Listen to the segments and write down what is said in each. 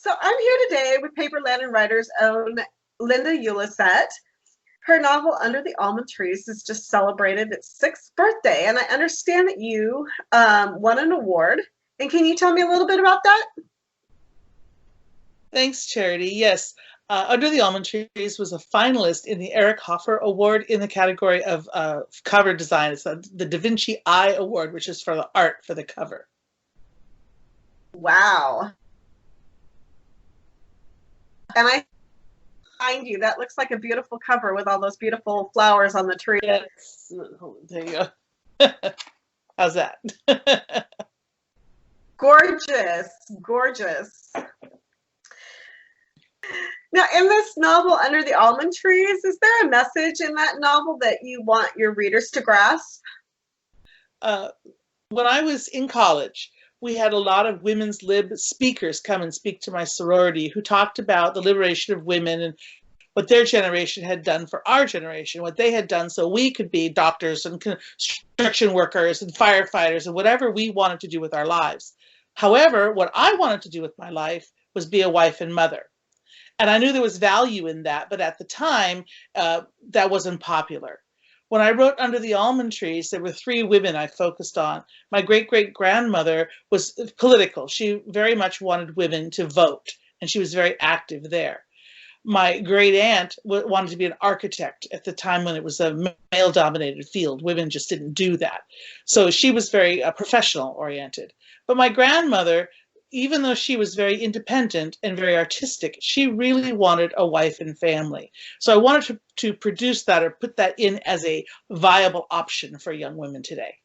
So I'm here today with Paperland and Writer's own Linda Ulleseit. Her novel Under the Almond Trees has just celebrated its sixth birthday, and I understand that you won an award. And can you tell me a little bit about that? Thanks, Charity. Yes, Under the Almond Trees was a finalist in the Eric Hoffer Award in the category of cover design. It's the Da Vinci Eye Award, which is for the art for the cover. Wow. And I find you, that looks like a beautiful cover with all those beautiful flowers on the tree. Yes, there you go. How's that? Gorgeous, gorgeous. Now, in this novel, Under the Almond Trees, is there a message in that novel that you want your readers to grasp? When I was in college, we had a lot of women's lib speakers come and speak to my sorority who talked about the liberation of women and what their generation had done for our generation, what they had done so we could be doctors and construction workers and firefighters and whatever we wanted to do with our lives. However, what I wanted to do with my life was be a wife and mother. And I knew there was value in that, but at the time, that wasn't popular. When I wrote Under the Almond Trees, there were three women I focused on. My great-great-grandmother was political. She very much wanted women to vote, and she was very active there. My great aunt wanted to be an architect at the time when it was a male-dominated field. Women just didn't do that. So she was very professional-oriented. But my grandmother, even though she was very independent and very artistic, she really wanted a wife and family. So I wanted to produce that or put that in as a viable option for young women today.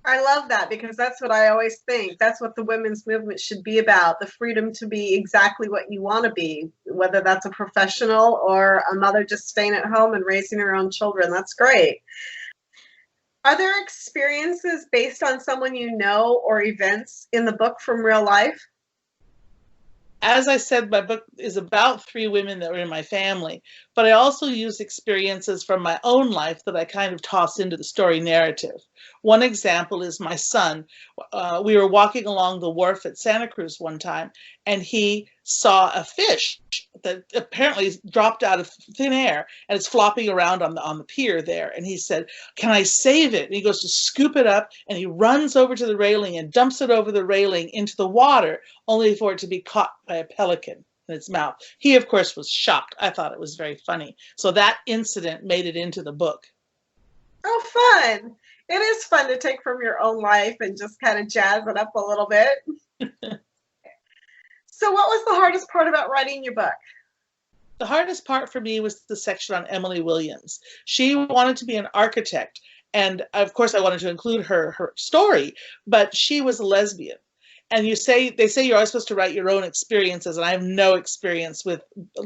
I love that because that's what I always think. That's what the women's movement should be about, the freedom to be exactly what you want to be, whether that's a professional or a mother just staying at home and raising her own children. That's great. Are there experiences based on someone you know or events in the book from real life? As I said, my book is about three women that were in my family, but I also use experiences from my own life that I kind of toss into the story narrative. One example is my son. We were walking along the wharf at Santa Cruz one time, and he saw a fish that apparently dropped out of thin air, and it's flopping around on the pier there. And he said, "Can I save it?" And he goes to scoop it up, and he runs over to the railing and dumps it over the railing into the water, only for it to be caught by a pelican in its mouth. He, of course, was shocked. I thought it was very funny. So that incident made it into the book. Oh, fun. It is fun to take from your own life and just kind of jazz it up a little bit. So what was the hardest part about writing your book? The hardest part for me was the section on Emily Williams. She wanted to be an architect, and of course I wanted to include her story, but she was a lesbian. And they say you're always supposed to write your own experiences, and I have no experience with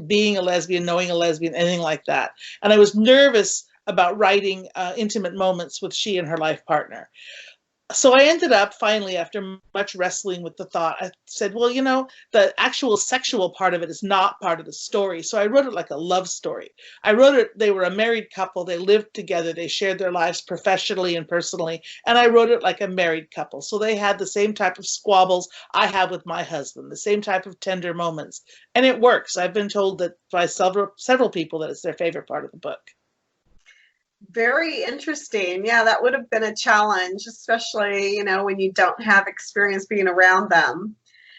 being a lesbian, knowing a lesbian, anything like that. And I was nervous about writing intimate moments with she and her life partner. So I ended up finally, after much wrestling with the thought, I said, well, the actual sexual part of it is not part of the story. So I wrote it like a love story. I wrote it, they were a married couple, they lived together, they shared their lives professionally and personally, and I wrote it like a married couple. So they had the same type of squabbles I have with my husband, the same type of tender moments. And it works. I've been told that by several people that it's their favorite part of the book. Very interesting. Yeah, that would have been a challenge, especially, when you don't have experience being around them.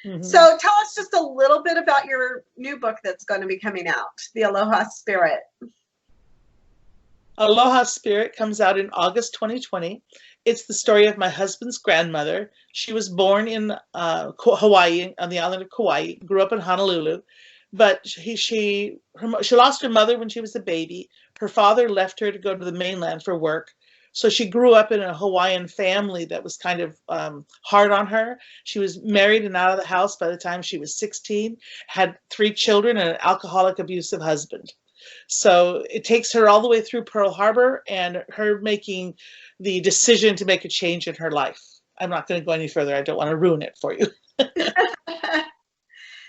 Mm-hmm. So tell us just a little bit about your new book that's going to be coming out, The Aloha Spirit. Aloha Spirit comes out in August 2020. It's the story of my husband's grandmother. She was born in Hawaii, on the island of Kauai, grew up in Honolulu. But she lost her mother when she was a baby. Her father left her to go to the mainland for work. So she grew up in a Hawaiian family that was kind of hard on her. She was married and out of the house by the time she was 16, had 3 children and an alcoholic, abusive husband. So it takes her all the way through Pearl Harbor and her making the decision to make a change in her life. I'm not going to go any further. I don't want to ruin it for you.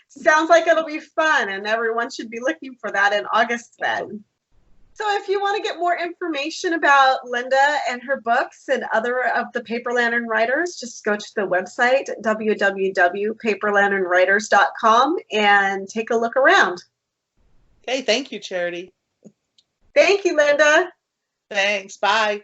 Sounds like it'll be fun, and everyone should be looking for that in August then. So if you want to get more information about Linda and her books and other of the Paper Lantern writers, just go to the website, www.paperlanternwriters.com, and take a look around. Okay, thank you, Charity. Thank you, Linda. Thanks. Bye.